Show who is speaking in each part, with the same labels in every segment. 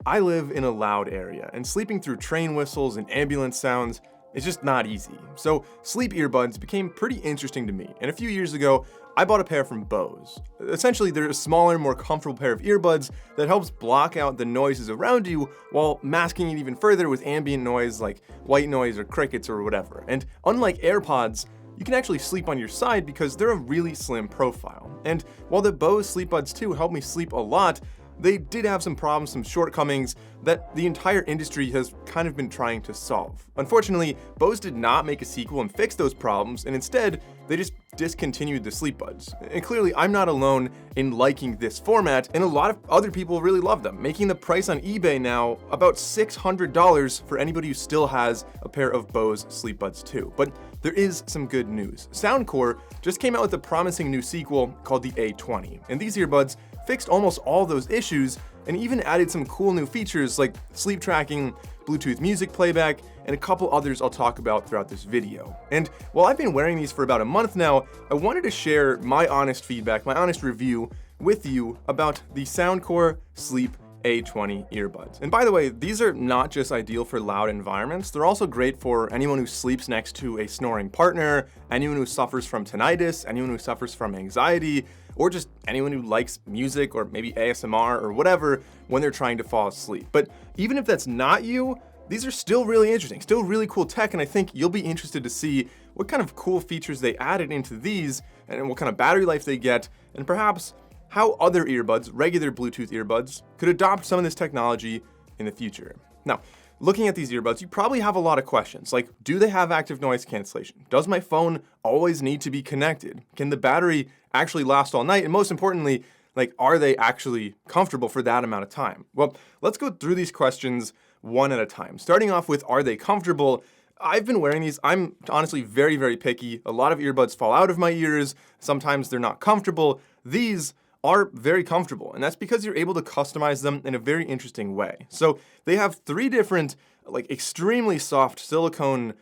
Speaker 1: I live in a loud area, and sleeping through train whistles and ambulance sounds is just not easy. So sleep earbuds became pretty interesting to me, and a few years ago, I bought a pair from Bose. Essentially, they're a smaller, more comfortable pair of earbuds that helps block out the noises around you while masking it even further with ambient noise like white noise or crickets or whatever. And unlike AirPods, you can actually sleep on your side because they're a really slim profile. And while the Bose SleepBuds 2 helped me sleep a lot, they did have some problems, some shortcomings that the entire industry has kind of been trying to solve. Unfortunately, Bose did not make a sequel and fix those problems, and instead, they just discontinued the SleepBuds. And clearly, I'm not alone in liking this format, and a lot of other people really love them, making the price on eBay now about $600 for anybody who still has a pair of Bose SleepBuds 2. But there is some good news. Soundcore just came out with a promising new sequel called the A20, and these earbuds fixed almost all those issues and even added some cool new features like sleep tracking, Bluetooth music playback, and a couple others I'll talk about throughout this video. And while I've been wearing these for about a month now, I wanted to share my honest feedback, my honest review with you about the Soundcore Sleep A20 earbuds. And by the way, these are not just ideal for loud environments, they're also great for anyone who sleeps next to a snoring partner, anyone who suffers from tinnitus, anyone who suffers from anxiety, or just anyone who likes music or maybe ASMR or whatever when they're trying to fall asleep. But even if that's not you, these are still really interesting, still really cool tech, and I think you'll be interested to see what kind of cool features they added into these and what kind of battery life they get, and perhaps how other earbuds, regular Bluetooth earbuds, could adopt some of this technology in the future. Now, looking at these earbuds, you probably have a lot of questions, like, do they have active noise cancellation? Does my phone always need to be connected? Can the battery actually last all night? And most importantly, like, are they actually comfortable for that amount of time? Well, let's go through these questions one at a time. Starting off with, are they comfortable? I've been wearing these. I'm honestly very, very picky. A lot of earbuds fall out of my ears. Sometimes they're not comfortable. These are very comfortable, and that's because you're able to customize them in a very interesting way. So they have 3 different, like, extremely soft silicone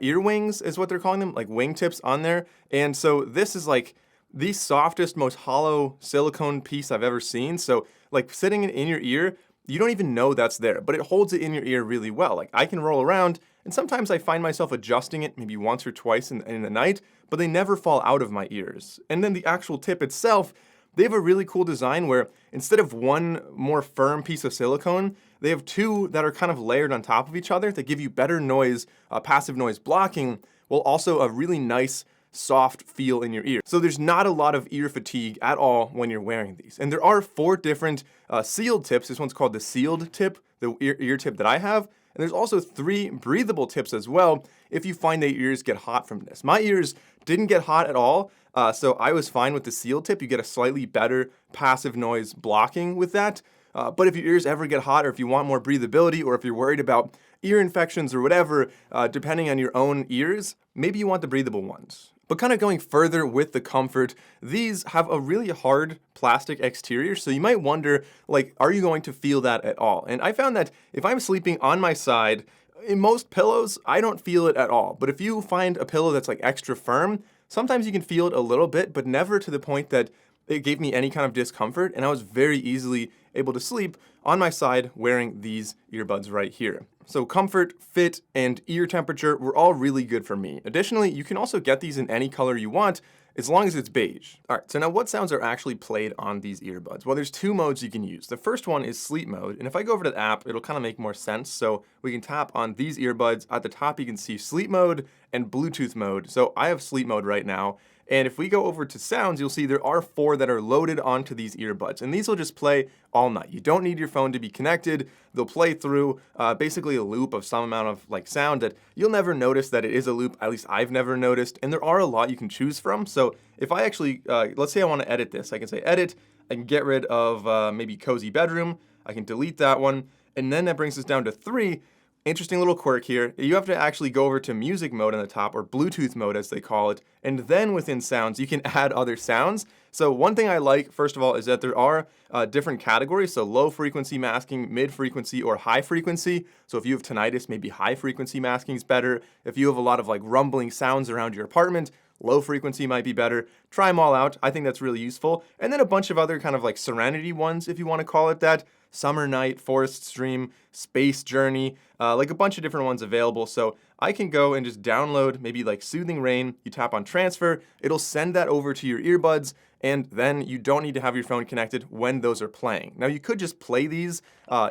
Speaker 1: ear wings is what they're calling them, like wingtips on there. And so this is like the softest, most hollow silicone piece I've ever seen. So like sitting in your ear, you don't even know that's there, but it holds it in your ear really well. Like, I can roll around, and sometimes I find myself adjusting it maybe once or twice in the night, but they never fall out of my ears. And then the actual tip itself, they have a really cool design where instead of one more firm piece of silicone, they have 2 that are kind of layered on top of each other that give you better noise, passive noise blocking, while also a really nice, soft feel in your ear. So there's not a lot of ear fatigue at all when you're wearing these. And there are 4 different sealed tips. This one's called the sealed tip, the ear tip that I have. And there's also 3 breathable tips as well if you find that your ears get hot from this. My ears didn't get hot at all, so I was fine with the sealed tip. You get a slightly better passive noise blocking with that. But if your ears ever get hot, or if you want more breathability, or if you're worried about ear infections or whatever, depending on your own ears, maybe you want the breathable ones. But kind of going further with the comfort, these have a really hard plastic exterior, so you might wonder, like, are you going to feel that at all? And I found that if I'm sleeping on my side, in most pillows, I don't feel it at all. But if you find a pillow that's like extra firm, sometimes you can feel it a little bit, but never to the point that it gave me any kind of discomfort, and I was very easily able to sleep on my side wearing these earbuds right here. So comfort, fit, and ear temperature were all really good for me. Additionally, you can also get these in any color you want, as long as it's beige. All right, so now what sounds are actually played on these earbuds? Well, there's 2 modes you can use. The first one is sleep mode, and if I go over to the app, it'll kind of make more sense. So we can tap on these earbuds. At the top, you can see sleep mode and Bluetooth mode. So I have sleep mode right now. And if we go over to sounds, you'll see there are 4 that are loaded onto these earbuds, and these will just play all night. You don't need your phone to be connected. They'll play through basically a loop of some amount of like sound that you'll never notice that it is a loop. At least I've never noticed. And there are a lot you can choose from. So if I actually, let's say I want to edit this, I can say edit. I can get rid of maybe cozy bedroom. I can delete that one. And then that brings us down to 3. Interesting little quirk here. You have to actually go over to music mode on the top, or Bluetooth mode as they call it, and then within sounds you can add other sounds. So one thing I like, first of all, is that there are different categories, so low frequency masking, mid frequency, or high frequency. So if you have tinnitus, maybe high frequency masking is better. If you have a lot of like rumbling sounds around your apartment, low frequency might be better. Try them all out. I think that's really useful. And then a bunch of other kind of like serenity ones, if you want to call it that. Summer Night, Forest Stream, Space Journey, like a bunch of different ones available. So I can go and just download maybe like Soothing Rain. You tap on transfer, it'll send that over to your earbuds, and then you don't need to have your phone connected when those are playing. Now you could just play these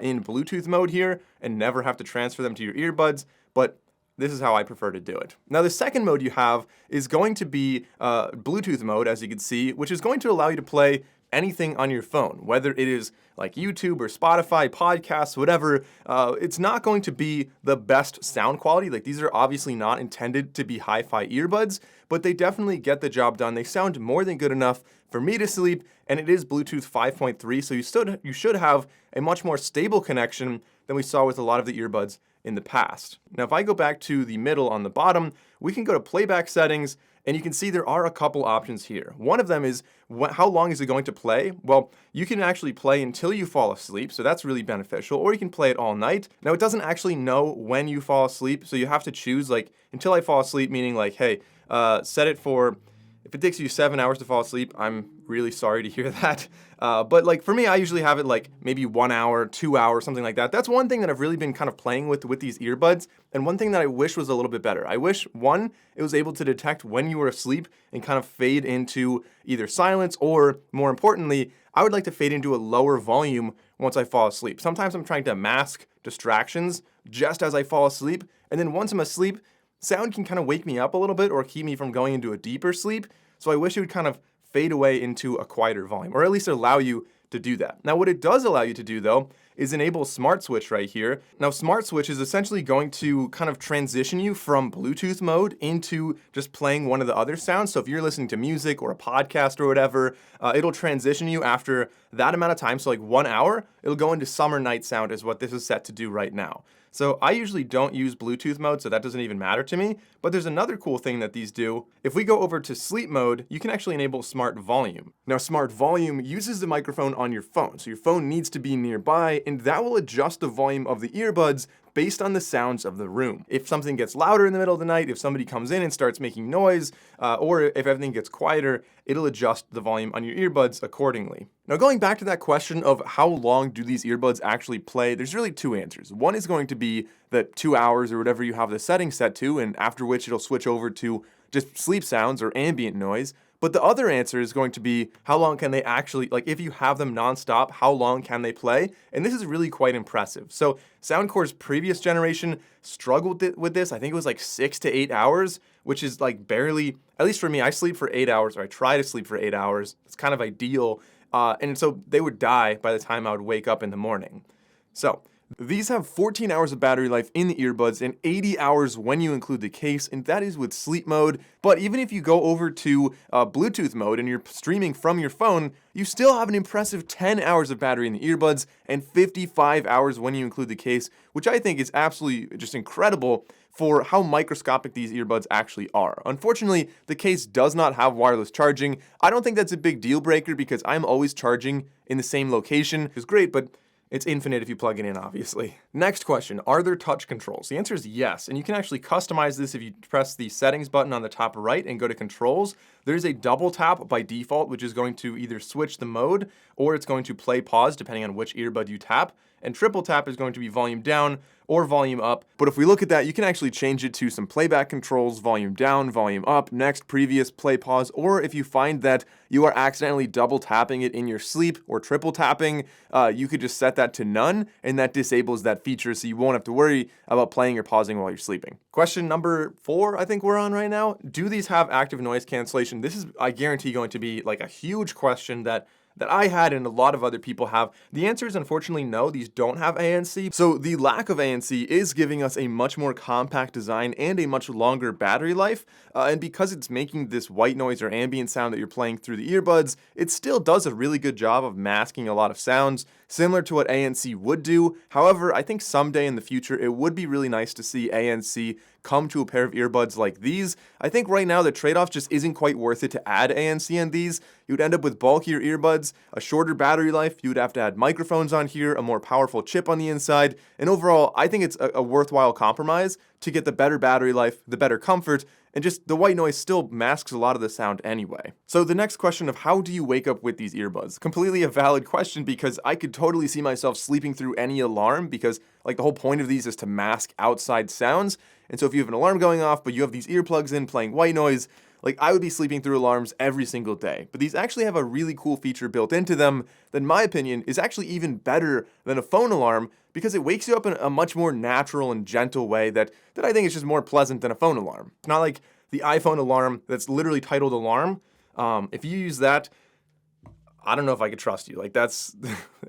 Speaker 1: in Bluetooth mode here and never have to transfer them to your earbuds, but this is how I prefer to do it. Now the second mode you have is going to be Bluetooth mode, as you can see, which is going to allow you to play anything on your phone, whether it is like YouTube or Spotify, podcasts, whatever. It's not going to be the best sound quality. Like, these are obviously not intended to be hi-fi earbuds, but they definitely get the job done. They sound more than good enough for me to sleep, and it is Bluetooth 5.3, so you should have a much more stable connection than we saw with a lot of the earbuds in the past. Now, if I go back to the middle on the bottom, we can go to playback settings, and you can see there are a couple options here. One of them is how long is it going to play? Well, you can actually play until you fall asleep, so that's really beneficial, or you can play it all night. Now, it doesn't actually know when you fall asleep, so you have to choose, like, until I fall asleep, meaning like, hey, set it for, if it takes you 7 hours to fall asleep, I'm really sorry to hear that. But like for me, I usually have it like maybe 1 hour, 2 hours, something like that. That's one thing that I've really been kind of playing with these earbuds. And one thing that I wish was a little bit better. I wish, one, it was able to detect when you were asleep and kind of fade into either silence, or more importantly, I would like to fade into a lower volume once I fall asleep. Sometimes I'm trying to mask distractions just as I fall asleep. And then once I'm asleep, sound can kind of wake me up a little bit or keep me from going into a deeper sleep. So I wish it would kind of fade away into a quieter volume, or at least allow you to do that. Now, what it does allow you to do, though, is enable Smart Switch right here. Now, Smart Switch is essentially going to kind of transition you from Bluetooth mode into just playing one of the other sounds. So if you're listening to music or a podcast or whatever, it'll transition you after that amount of time. So like 1 hour, it'll go into Summer Night sound is what this is set to do right now. So I usually don't use Bluetooth mode, so that doesn't even matter to me. But there's another cool thing that these do. If we go over to sleep mode, you can actually enable Smart Volume. Now, Smart Volume uses the microphone on your phone. So your phone needs to be nearby, and that will adjust the volume of the earbuds based on the sounds of the room. If something gets louder in the middle of the night, if somebody comes in and starts making noise, or if everything gets quieter, it'll adjust the volume on your earbuds accordingly. Now, going back to that question of how long do these earbuds actually play, there's really two answers. One is going to be the 2 hours or whatever you have the setting set to, and after which it'll switch over to just sleep sounds or ambient noise. But the other answer is going to be how long can they actually, like if you have them nonstop, how long can they play? And this is really quite impressive. So Soundcore's previous generation struggled with this. I think it was like 6 to 8 hours, which is like barely, at least for me, I sleep for 8 hours, or I try to sleep for 8 hours. It's kind of ideal. And so they would die by the time I would wake up in the morning. So these have 14 hours of battery life in the earbuds and 80 hours when you include the case, and that is with sleep mode. But even if you go over to Bluetooth mode and you're streaming from your phone, you still have an impressive 10 hours of battery in the earbuds and 55 hours when you include the case, which I think is absolutely just incredible for how microscopic these earbuds actually are. Unfortunately, the case does not have wireless charging. I don't think that's a big deal breaker because I'm always charging in the same location. It's great, but it's infinite if you plug it in, obviously. Next question, are there touch controls? The answer is yes, and you can actually customize this if you press the settings button on the top right and go to controls. There's a double tap by default, which is going to either switch the mode or it's going to play pause depending on which earbud you tap. And triple tap is going to be volume down or volume up. But if we look at that, you can actually change it to some playback controls, volume down, volume up, next, previous, play, pause, or if you find that you are accidentally double tapping it in your sleep or triple tapping, you could just set that to none, and that disables that feature so you won't have to worry about playing or pausing while you're sleeping. Question number 4, I think we're on right now. Do these have active noise cancellation? This is, I guarantee, going to be like a huge question that I had and a lot of other people have. The answer is unfortunately no, these don't have ANC. So the lack of ANC is giving us a much more compact design and a much longer battery life. And because it's making this white noise or ambient sound that you're playing through the earbuds, it still does a really good job of masking a lot of sounds, similar to what ANC would do. However, I think someday in the future, it would be really nice to see ANC come to a pair of earbuds like these. I think right now the trade-off just isn't quite worth it to add ANC on these. You'd end up with bulkier earbuds, a shorter battery life, you would have to add microphones on here, a more powerful chip on the inside, and overall, I think it's a worthwhile compromise to get the better battery life, the better comfort, and just the white noise still masks a lot of the sound anyway. So the next question of how do you wake up with these earbuds? Completely a valid question, because I could totally see myself sleeping through any alarm, because like the whole point of these is to mask outside sounds. And so if you have an alarm going off, but you have these earplugs in playing white noise, like I would be sleeping through alarms every single day. But these actually have a really cool feature built into them that, in my opinion, is actually even better than a phone alarm, because it wakes you up in a much more natural and gentle way that I think is just more pleasant than a phone alarm. It's not like the iPhone alarm that's literally titled alarm. If you use that, I don't know if I could trust you. Like that's,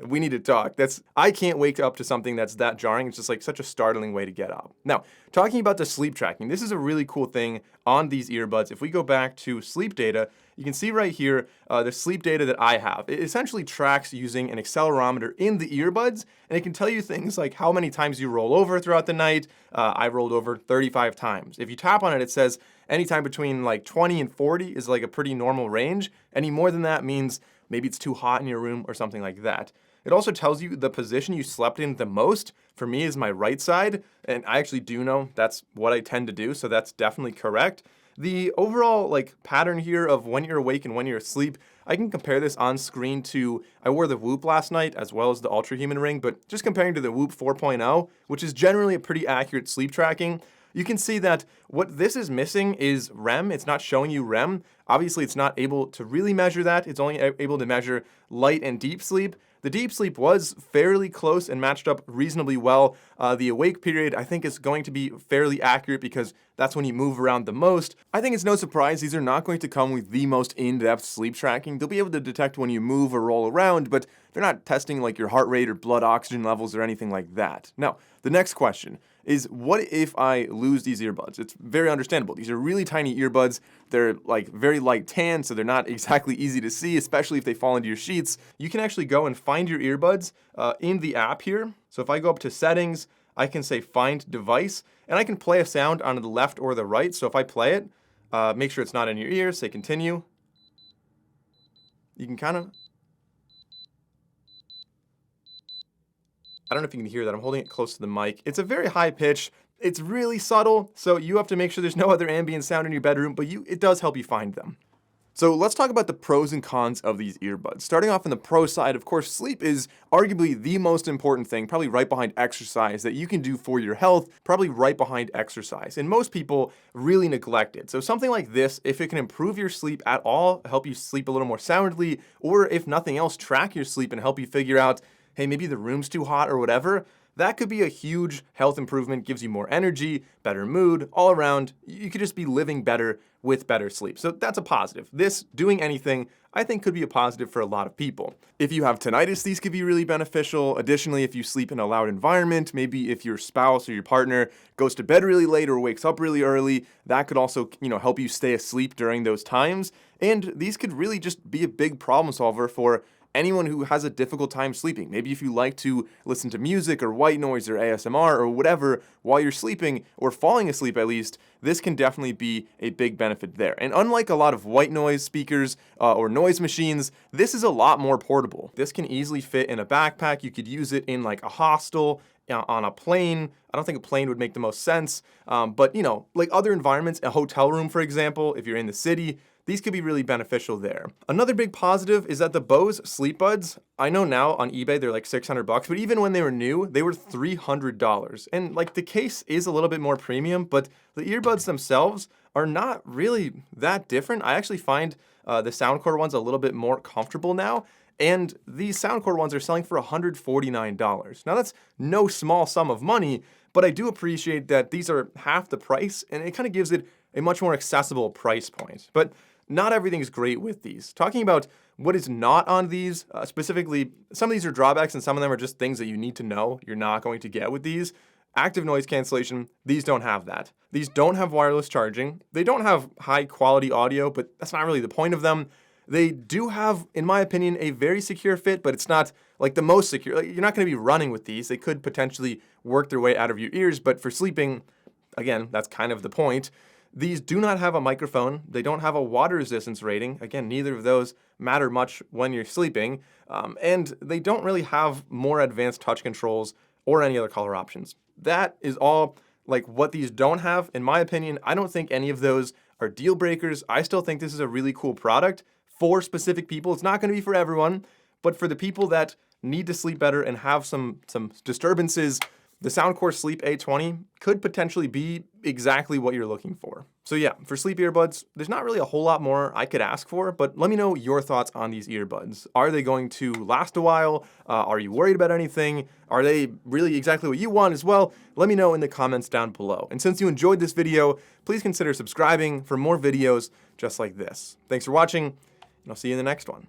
Speaker 1: we need to talk. I can't wake up to something that's that jarring. It's just like such a startling way to get up. Now, talking about the sleep tracking, this is a really cool thing on these earbuds. If we go back to sleep data, you can see right here, the sleep data that I have. It essentially tracks using an accelerometer in the earbuds, and it can tell you things like how many times you roll over throughout the night. I rolled over 35 times. If you tap on it, it says anytime between like 20 and 40 is like a pretty normal range. Any more than that means maybe it's too hot in your room or something like that. It also tells you the position you slept in the most. For me is my right side, and I actually do know that's what I tend to do, so that's definitely correct. The overall like pattern here of when you're awake and when you're asleep, I can compare this on screen to, I wore the Whoop last night as well as the Ultra Human Ring, but just comparing to the Whoop 4.0, which is generally a pretty accurate sleep tracking, you can see that what this is missing is REM. It's not showing you REM. Obviously, it's not able to really measure that. It's only able to measure light and deep sleep. The deep sleep was fairly close and matched up reasonably well. The awake period, I think, is going to be fairly accurate because that's when you move around the most. I think it's no surprise these are not going to come with the most in-depth sleep tracking. They'll be able to detect when you move or roll around, but they're not testing like your heart rate or blood oxygen levels or anything like that. Now, the next question is, what if I lose these earbuds? It's very understandable. These are really tiny earbuds. They're like very light tan, so they're not exactly easy to see, especially if they fall into your sheets. You can actually go and find your earbuds in the app here. So if I go up to settings, I can say find device, and I can play a sound on the left or the right. So if I play it, make sure it's not in your ear, say continue. You can kind of, I don't know if you can hear that. I'm holding it close to the mic. It's a very high pitch. It's really subtle, so you have to make sure there's no other ambient sound in your bedroom, but it does help you find them. So let's talk about the pros and cons of these earbuds. Starting off on the pro side, of course, sleep is arguably the most important thing, probably right behind exercise, that you can do for your health, probably right behind exercise. And most people really neglect it. So something like this, if it can improve your sleep at all, help you sleep a little more soundly, or if nothing else, track your sleep and help you figure out, hey, maybe the room's too hot or whatever, that could be a huge health improvement, gives you more energy, better mood, all around. You could just be living better with better sleep. So that's a positive. This, doing anything, I think could be a positive for a lot of people. If you have tinnitus, these could be really beneficial. Additionally, if you sleep in a loud environment, maybe if your spouse or your partner goes to bed really late or wakes up really early, that could also, help you stay asleep during those times. And these could really just be a big problem solver for anyone who has a difficult time sleeping. Maybe if you like to listen to music or white noise or ASMR or whatever while you're sleeping, or falling asleep at least, this can definitely be a big benefit there. And unlike a lot of white noise speakers or noise machines, this is a lot more portable. This can easily fit in a backpack. You could use it in like a hostel, on a plane. I don't think a plane would make the most sense, but like other environments, a hotel room, for example, if you're in the city, these could be really beneficial there. Another big positive is that the Bose sleepbuds, I know now on eBay they're like $600, but even when they were new, they were $300. And like the case is a little bit more premium, but the earbuds themselves are not really that different. I actually find the Soundcore ones a little bit more comfortable now. And these Soundcore ones are selling for $149. Now that's no small sum of money, but I do appreciate that these are half the price, and it kind of gives it a much more accessible price point. But not everything is great with these. Talking about what is not on these, specifically, some of these are drawbacks and some of them are just things that you need to know you're not going to get with these. Active noise cancellation, these don't have that. These don't have wireless charging. They don't have high quality audio, but that's not really the point of them. They do have, in my opinion, a very secure fit, but it's not like the most secure. Like, you're not going to be running with these. They could potentially work their way out of your ears, but for sleeping, again, that's kind of the point. These do not have a microphone. They don't have a water resistance rating. Again, neither of those matter much when you're sleeping. And they don't really have more advanced touch controls or any other color options. That is all like what these don't have, in my opinion, I don't think any of those are deal breakers. I still think this is a really cool product for specific people. It's not going to be for everyone, but for the people that need to sleep better and have some disturbances, the Soundcore Sleep A20 could potentially be exactly what you're looking for. So yeah, for sleep earbuds, there's not really a whole lot more I could ask for, but let me know your thoughts on these earbuds. Are they going to last a while? Are you worried about anything? Are they really exactly what you want as well? Let me know in the comments down below. And since you enjoyed this video, please consider subscribing for more videos just like this. Thanks for watching, and I'll see you in the next one.